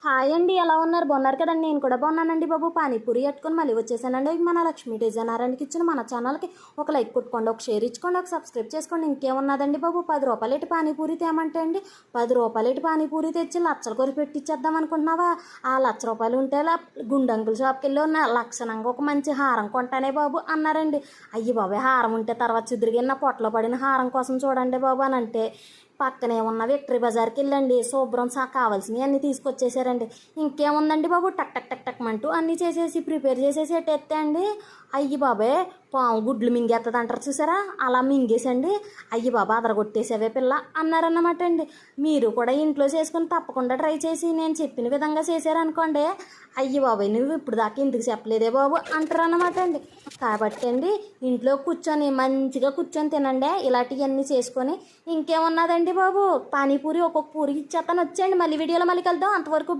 Hi అండి, ఎలా ఉన్నారు? బాగున్నారు కదండి. నేను కూడా బాగున్నానండి బాబు. పానీపూరి కట్టుకొని మళ్ళీ వచ్చేసానండి. మన లక్ష్మీ డిజైనరానికి ఇచ్చిన మన ఛానల్కి ఒక లైక్ కొట్టుకోండి, ఒక షేర్ ఇచ్చుకోండి, ఒక సబ్స్క్రైబ్ చేసుకోండి. ఇంకేమున్నదండి బాబు, 10 రూపాయలు పానీపూరి తేమంటే అండి 10 రూపాయలు పానీపూరి తెచ్చి లక్షలు కొరి పెట్టించేద్దాం అనుకుంటున్నావా? ఆ ₹1,00,000 ఉంటే గుండంకుల షాప్కి వెళ్ళి ఉన్న లక్షణంగా ఒక మంచి హారం కొంటానే బాబు అన్నారండి. అయ్యి బాబు, హారం ఉంటే తర్వాత చిద్దురుగా నా పొట్టలో పడిన హారం కోసం చూడండి బాబు అని అంటే పక్కనే ఉన్న విక్టరీ బజార్కి వెళ్ళండి, శుభ్రం కావాల్సినవి అన్నీ తీసుకొచ్చేసారండి. ఇంకేముందండి బాబు, టక్ టక్ టక్ టక్ అంటూ అన్నీ చేసేసి ప్రిపేర్ చేసేసి ఎట్టేస్తే అండి అయ్యి బాబాయ్ పాము గుడ్లు మింగేస్తుంది అంటారు చూసారా, అలా మింగేసండి. అయ్యి బాబా అదరగొట్టేసావే పిల్ల అన్నారన్నమాట అండి. మీరు కూడా ఇంట్లో చేసుకుని తప్పకుండా ట్రై చేసి నేను చెప్పిన విధంగా చేశారనుకోండి, అయ్యి బాబాయ్ నువ్వు ఇప్పుడు దాకా ఎందుకు చెప్పలేదే బాబు అంటారు అన్నమాట అండి. కాబట్టి అండి ఇంట్లో కూర్చొని మంచిగా కూర్చొని తినండి ఇలాంటివన్నీ చేసుకొని. ఇంకేమున్నదండి బాబు, పానీపూరి ఒక్కొక్క పూరి ఇచ్చేస్తాను వచ్చేయండి. మళ్ళీ వీడియోలో మళ్ళీ కలుద్దాం. అంతవరకు